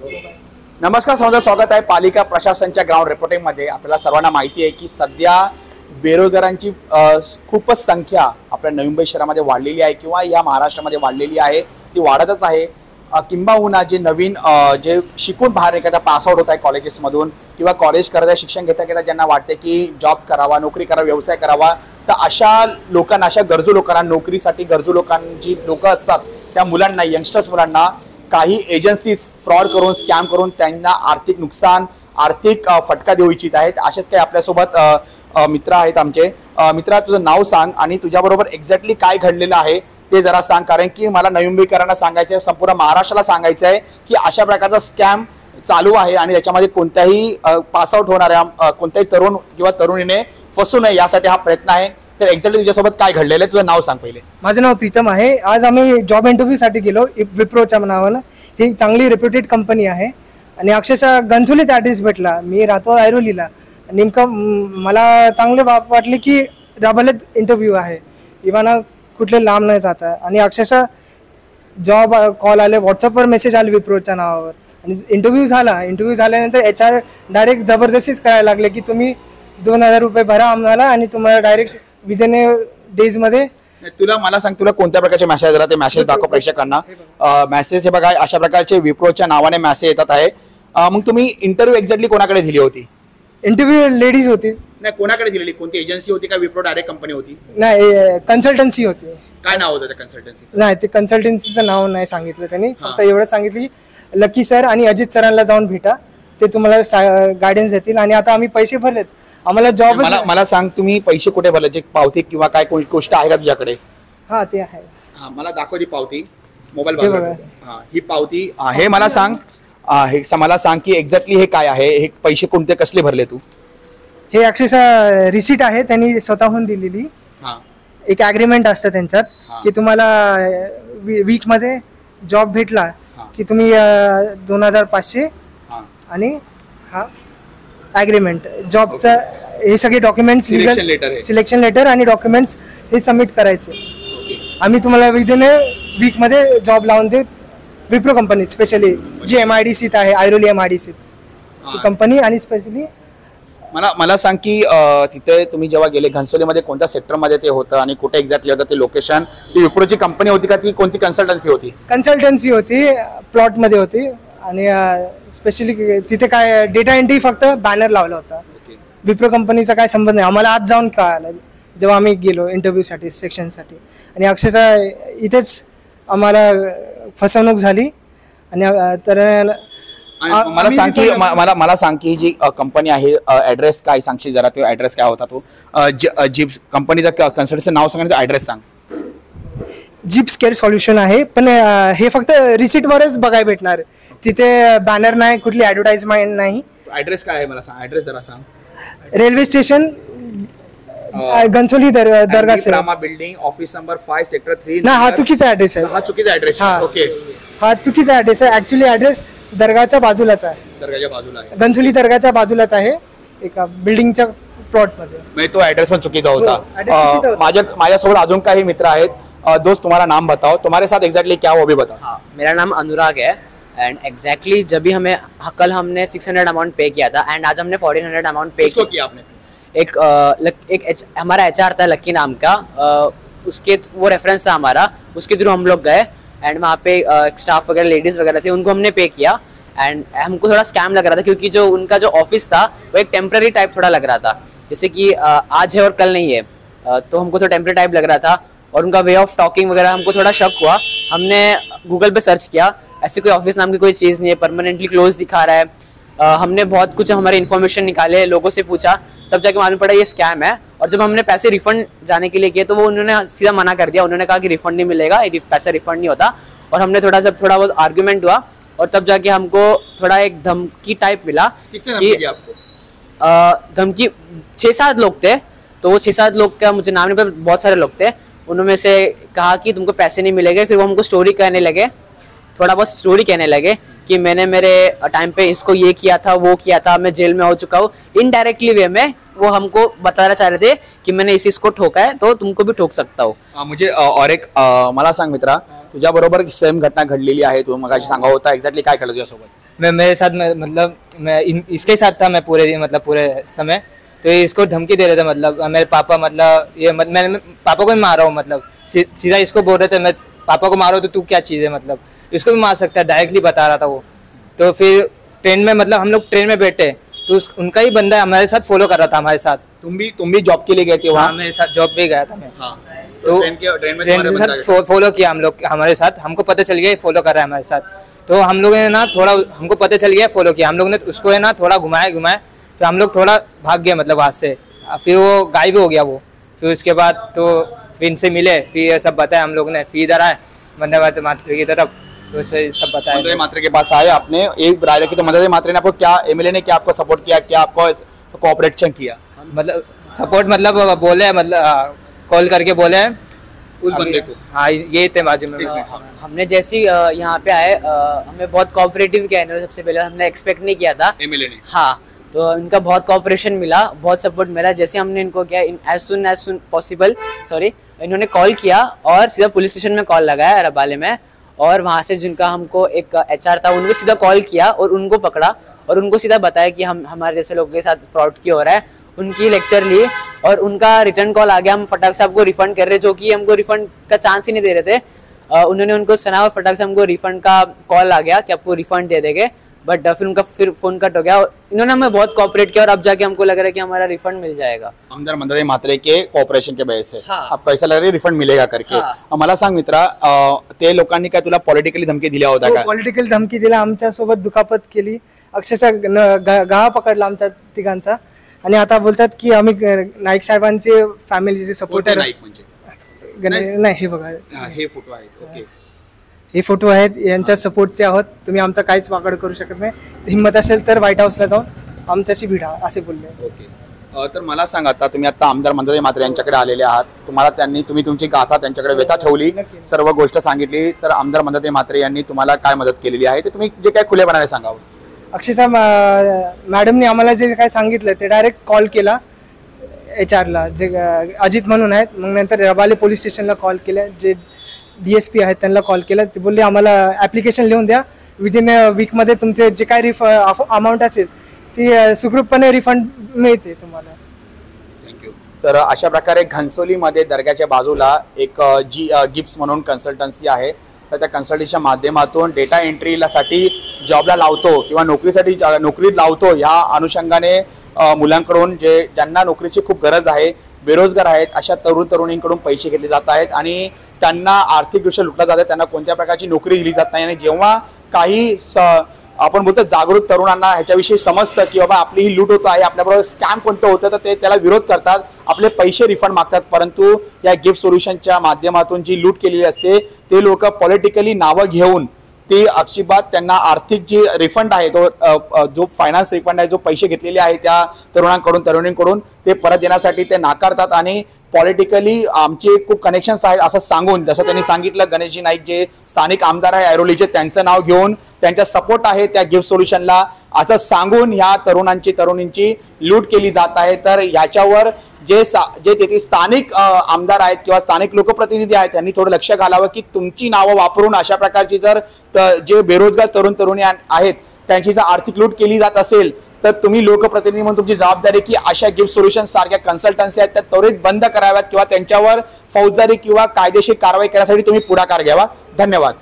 नमस्कार सर्वांचं स्वागत आहे पालिका प्रशासनच्या ग्राउंड रिपोर्टिंगमध्ये। आपल्याला सर्वांना माहिती आहे की सध्या बेरोजगारांची खूपच संख्या आपल्या नवी मुंबई शहरामध्ये वाढलेली आहे किंवा या महाराष्ट्रामध्ये वाढलेली आहे, ती वाढतच आहे। किंबहुना जे नवीन जे शिकून बाहेर निघता पासआउट होत आहे कॉलेजेसमधून किंवा कॉलेज करता शिक्षण घेता ज्यांना वाटते की जॉब करावा, नोकरी करावा, व्यवसाय करावा, तर अशा लोकांना, अशा गरजू लोकांना, नोकरीसाठी गरजू लोकांची लोक असतात त्या मुलांना, यंगस्टर्स मुलांना काही एजन्सीज फ्रॉड करून, स्कॅम करून त्यांना आर्थिक नुकसान, आर्थिक फटका देऊ इच्छित आहेत। असेच काही आपल्यासोबत मित्र आहेत आमचे। मित्रा, तुझं नाव सांग आणि तुझ्याबरोबर एक्झॅक्टली काय घडलेलं आहे ते जरा सांग, कारण की मला नवी मुंबईकरांना सांगायचं आहे, संपूर्ण महाराष्ट्राला सांगायचं आहे की अशा प्रकारचा स्कॅम चालू आहे आणि त्याच्यामध्ये कोणत्याही पासआउट होणाऱ्या कोणत्याही तरुण किंवा तरुणीने फसू नये यासाठी हा प्रयत्न आहे। तर एक्झॅक्टली तुझ्यासोबत काय घडलेलं आहे, तुझं नाव सांग पहिले। माझं नाव प्रीतम आहे। आज आम्ही जॉब इंटरव्ह्यूसाठी गेलो विप्रोच्या नावानं। ही चांगली रेप्युटेड कंपनी आहे आणि अक्षरशः गंजोलीत ॲड्रेस भेटला। मी राहतो ऐरोलीला। नेमकं मला चांगले वाटले की डबलच इंटरव्ह्यू आहे, इव्हन कुठले लांब नाही जात आहे आणि अक्षरशः जॉब कॉल आले, व्हॉट्सअपवर मेसेज आले विप्रोच्या नावावर आणि इंटरव्ह्यू झाला। इंटरव्ह्यू झाल्यानंतर HR डायरेक्ट जबरदस्तीच करायला लागले की तुम्ही 2000 रुपये भरा आम्हाला आणि तुम्हाला डायरेक्ट विदिन डेजमध्ये। तुला मला सांग, तुला कोणत्या प्रकारचे मेसेज आला ते मेसेज दाखव प्रेक्षकांना। मेसेज हे बघा, अशा प्रकारचे विप्रोच्या नावाने मेसेज येतात आहे। मग तुम्ही इंटरव्ह्यू एक्झॅक्टली कोणाकडे दिली होती? इंटरव्ह्यू लेडीज होती। नाही, कोणाकडे दिलेली? कोणती एजन्सी होती का विप्रो डायरेक्ट कंपनी होती? नाही, कन्सल्टन्सी होती। काय नाव होतं त्या कन्सल्टन्सीचं? नाही, ते कन्सल्टन्सीचं नाव नाही सांगितलं त्यांनी, फक्त एवढं सांगितलं की लकी सर आणि अजित सरांना जाऊन भेटा, ते तुम्हाला गायडन्स देतील। आणि आता आम्ही पैसे भरलेत, आम्हाला जॉब। मला सांग, तुम्ही पैसे कुठे भरले? जे पावती किंवा काय गोष्ट आहे का तुझ्याकडे? हा, ते आहे। मला दाखव ती पावती मोबाईल वर। ही पावती हे मला सांग, मला सांग की एक्झॅक्टली हे काय आहे, हे पैसे कोणते कसले भरले तू? हे अक्षरशः रिसीट आहे, त्यांनी स्वतःहून दिलेली। एक ॲग्रीमेंट असतं त्यांच्यात की तुम्हाला वीकमध्ये जॉब भेटला की तुम्ही 2500 आणि हा ॲग्रीमेंट जॉबचं हे सगळे डॉक्युमेंट्स, सिलेक्शन लेटर आणि डॉक्युमेंट्स हे सबमिट करायचे। आम्ही तुम्हाला विदिन वीकमध्ये जॉब लावून देऊ विप्रो कंपनी, स्पेशली जी MIDCत आहे, ऐरोली MIDCत ती कंपनी। आणि स्पेशली मला सांग की तिथे तुम्ही जेव्हा गेले घनसोलीमध्ये कोणत्या सेक्टरमध्ये ते होतं आणि कुठे एक्झॅक्टली होतं ते लोकेशन? ती विप्रोची कंपनी होती का ती कोणती कन्सल्टन्सी होती? कन्सल्टन्सी होती, प्लॉटमध्ये होती आणि स्पेशली तिथे काय डेटा एंट्री फक्त बॅनर लावला होता। विप्रो कंपनीचा काय संबंध नाही, आम्हाला आज जाऊन कळालं जेव्हा आम्ही गेलो इंटरव्ह्यूसाठी, सेक्शनसाठी। आणि अक्षरशः इथेच आम्हाला फसवणूक झाली। आणि तर मला सांग की जी कंपनी आहे, ऍड्रेस काय सांगशील जरा? तो ऍड्रेस काय होता? तो जीप कंपनीचा कन्सल्टन्सीचं नाव सांग, ऍड्रेस सांग। जीप्स केअर सोल्युशन आहे, पण हे फक्त रिसीटवरच बघायला भेटणार, तिथे बॅनर नाही, कुठली ॲडव्हर्टाइजमेंट नाही। ऍड्रेस काय आहे मला सांग, ऍड्रेस जरा सांग। रेल्वे स्टेशन, घनसोली दर्गा बिल्डिंग, ऑफिस नंबर 5 सेक्टर 3। ना, हा चुकीचा ॲड्रेस आहे। हा चुकीचा ॲड्रेस आहे। ओके, हा चुकीचा ॲड्रेस आहे। ऍक्च्युली ॲड्रेस दर्गाच्या बाजूलाच आहे, दर्गाच्या बाजूला आहे, घनसोली दर्गाच्या बाजूलाच आहे, एका बिल्डिंगच्या प्लॉटमध्ये। म्हणजे तो ऍड्रेस पण चुकीचा होता। माझ्यासोबत अजून काही मित्र आहेत। दोस्त, तुम्हारा नाम बताओ, तुम्हारे साथ एग्जैक्टली क्या वो भी बताओ। मेरा नाम अनुराग है एंड एग्जैक्टली जब भी हमें कल हमने 600 अमाउंट पे किया था एंड आज हमने 1400 अमाउंट पे किया आपने। एक हमारा HR था लक्की नाम का, उसके वो रेफरेंस था हमारा, उसके थ्रू हम लोग गए एंड वहाँ पे स्टाफ वगैरह, लेडीज वगैरह थे, उनको हमने पे किया। एंड हमको थोड़ा स्कैम लग रहा था क्योंकि जो उनका जो ऑफिस था वो एक टेम्प्रेरी टाइप थोड़ा लग रहा था, जैसे कि आज है और कल नहीं है, तो हमको थोड़ा टेम्प्रेरी टाइप लग रहा था। और उनका वे ऑफ टॉकिंग वगैरह हमको थोड़ा शक हुआ। हमने गूगल पे सर्च किया, ऐसी कोई ऑफिस नाम की कोई चीज़ नहीं है, परमानेंटली क्लोज दिखा रहा है। हमने बहुत कुछ हमारे इन्फॉर्मेशन निकाले, लोगों से पूछा, तब जाके मालूम पड़ा ये स्कैम है। और जब हमने पैसे रिफंड जाने के लिए किए तो वो उन्होंने सीधा मना कर दिया, उन्होंने कहा कि रिफंड नहीं मिलेगा, पैसा रिफंड नहीं होता। और हमने थोड़ा बहुत आर्ग्यूमेंट हुआ और तब जाके हमको थोड़ा एक धमकी टाइप मिला कि धमकी 6-7 लोग थे, तो वो 6-7 लोग का मुझे नाम नहीं पता, बहुत सारे लोग थे। उन्होंने से कहा कि तुमको पैसे नहीं मिलेंगे। फिर वो हमको स्टोरी कहने लगे, थोड़ा बहुत स्टोरी कहने लगे कि मैंने मेरे टाइम पे इसको ये किया था, वो किया था, मैं जेल में हो चुका हूँ। इनडायरेक्टली वे में वो हमको बताना चाह रहे थे कि मैंने इसको ठोका है तो तुमको भी ठोक सकता हूँ। मुझे और एक मला सांग मित्रा, तुझ्या बरोबर सेम घटना घडलेली आहे, तू मगाशी सांगा होता एक्झॅक्टली काय घडलं तुझ्यासोबत? मैं मेरे साथ मतलब मैं इसके साथ था, मैं पूरे समय। तो ये इसको धमकी दे रहे थे, मतलब मेरे पापा मतलब ये मैं पापा को भी मारा हूँ, मतलब सीधा इसको बोल रहे थे मैं पापा को मारो तो तू क्या चीज़ है, मतलब इसको भी मार सकता है, डायरेक्टली बता रहा था वो। तो फिर ट्रेन में मतलब हम लोग ट्रेन में बैठे तो उनका ही बंदा हमारे साथ फॉलो कर रहा था हमारे साथ। तुम भी जॉब के लिए गए थे वहाँ? मेरे साथ जॉब पे गया था मैं। तो ट्रेन के साथ फॉलो किया हम लोग, हमारे साथ हमको पता चल गया फॉलो कर रहा है हमारे साथ। तो हम लोग ने ना थोड़ा हमको पता चल गया फॉलो किया, हम लोग ने उसको है ना थोड़ा घुमाए फिर हम लोग थोड़ा भाग गए मतलब वहाँ से। फिर वो गायब हो गया वो। फिर उसके बाद तो फिर इनसे मिले, फिर सब बताया हम लोग ने, फिर इधर आए वंदे मातरम की तरफ, तो सब बताया। वंदे मातरम के पास आए आपने, एक राय रखी, तो वंदे मातरम ने आपको क्या, एमएलए ने क्या आपको सपोर्ट किया, क्या आपको कोऑपरेशन किया? मतलब सपोर्ट मतलब बोले, मतलब कॉल करके बोले उस बंदे को। हाँ ये थे बाजू में। हमने जैसी यहाँ पे आए हमें बहुत कोऑपरेटिव किया इन्होंने, सबसे पहले हमने एक्सपेक्ट नहीं किया था एमएलए ने। हाँ, तो इनका बहुत कोऑपरेशन मिला, बहुत सपोर्ट मिला। जैसे हमने इनको किया एज सुन पॉसिबल इन्होंने कॉल किया और सीधा पुलिस स्टेशन में कॉल लगाया रबाले में, और वहाँ से जिनका हमको एक एचआर था उनको सीधा कॉल किया और उनको पकड़ा और उनको सीधा बताया कि हमारे जैसे लोगों के साथ फ्रॉड क्यों हो रहा है। उनकी लेक्चर ली और उनका रिटर्न कॉल आ गया, हम फटाक से आपको रिफंड कर रहे, जो कि हमको रिफंड का चांस ही नहीं दे रहे थे। उन्होंने उनको सुना और फटाक से हमको रिफंड का कॉल आ गया कि आपको रिफंड दे देंगे, बट फिर उनका फोन कट हो गया। इन्होंने हमें बहुत कोऑपरेट किया और अब जाके हमको लग रहा है कि हमारा रिफंड मिल जाएगा आमदार वंदे मातरम के कोऑपरेशन के वजह से। हाँ। अब पैसा लग रहा है रिफंड मिलेगा करके। हाँ। मला सांग मित्रा, ते लोकांनी काय तुला पॉलिटिकली धमकी दिल्या होत्या का? पॉलिटिकल धमकी दिला, आमच्या सोबत दुखापत केली, अक्षरशः गळा पकडला आमच्या तिघांचा, आणि आता बोलतात की आम्ही नाईक साहेबांचे फॅमिलीचे सपोर्टर नाही। हे बघा, हे फोटो आहेत, ओके, हे फोटो आहेत, यांच्या सपोर्टचे आहोत, तुम्ही आमचा काहीच वाकड करू शकत नाही, हिंमत असेल तर व्हाईट हाऊसला जाऊन आमच्याशी भिडा असे बोलले। ओके, तर मला सांग, आता तुम्ही आता आमदार वंदे मातरम यांच्याकडे आलेले आहात, तुम्हाला तुम्ही तुमची गाथा त्यांच्याकडे व्यथा ठेवली, सर्व गोष्ट सांगितली, तर आमदार वंदे मातरम यांनी तुम्हाला काय मदत केलेली आहे ते तुम्ही जे काय खुलेपणाने सांगावं? अक्षरशः मॅडमने आम्हाला जे काय सांगितलं ते डायरेक्ट कॉल केला एचआरला, जे अजित म्हणून आहेत, मग नंतर रबाले पोलीस स्टेशनला कॉल केला, जे DSP आहेत त्यांना कॉल केला, ते बोलले आम्हाला ॲप्लिकेशन लिहून द्या, विदिन वीकमध्ये तुमचे जे काय अमाऊंट असेल ती सुखरूपपणे रिफंड मिळते तुम्हाला। थँक्यू। तर अशा प्रकारे घनसोलीमध्ये दर्ग्याच्या बाजूला एक गिप्स म्हणून कन्सल्टन्सी आहे, तर त्या कन्सल्टन्सीच्या माध्यमातून डेटा एंट्रीसाठी जॉबला लावतो किंवा नोकरीत लावतो, ह्या अनुषंगाने मुलांकडून ज्यांना नोकरीची खूप गरज आहे, बेरोजगार आहेत, अशा तरुणींकडून पैसे घेतले जात आहेत आणि त्यांना आर्थिकदृष्ट्या लुटला जात आहे, त्यांना कोणत्या प्रकारची नोकरी दिली जात नाही। आणि जेव्हा काही आपण बोलतो जागरूक तरुणांना ह्याच्याविषयी समजतं की बाबा आपली ही लूट होत आहे, आपल्याबरोबर स्कॅम कोणतं होतं, तर ते त्याला विरोध करतात, आपले पैसे रिफंड मागतात। परंतु या गिफ्ट सोल्युशनच्या माध्यमातून जी लूट केलेली असते ते लोक पॉलिटिकली नावं घेऊन ते अजिबात त्यांना आर्थिक जी रिफंड आहे तो जो फायनान्स रिफंड आहे, जो पैसे घेतलेले आहे त्या तरुणींकडून ते परत देण्यासाठी ते नाकारतात आणि पॉलिटिकली आमचे खूप कनेक्शन्स आहेत असं सांगून, जसं त्यांनी सांगितलं, गणेशजी नाईक जे स्थानिक आमदार आहे ऐरोलीचे, त्यांचं नाव घेऊन त्यांचा सपोर्ट आहे त्या गिफ्ट सोल्युशनला असं सांगून ह्या तरुणींची लूट केली जात आहे। तर ह्याच्यावर जे तेथे स्थानिक आमदार आहेत किंवा स्थानिक लोकप्रतिनिधी आहेत त्यांनी थोडं लक्ष घालावं की तुमची नावं वापरून अशा प्रकारची जर जे बेरोजगार तरुणी आहेत त्यांची जर आर्थिक लूट केली जात असेल तर तुम्ही लोकप्रतिनिधी म्हणून तुमची जबाबदारी की अशा गिफ्ट सोल्युशन सारख्या कन्सल्टन्सी आहेत त्या त्वरित बंद कराव्यात किंवा त्यांच्यावर फौजदारी किंवा कायदेशीर कारवाई करण्यासाठी तुम्ही पुढाकार घ्यावा। धन्यवाद।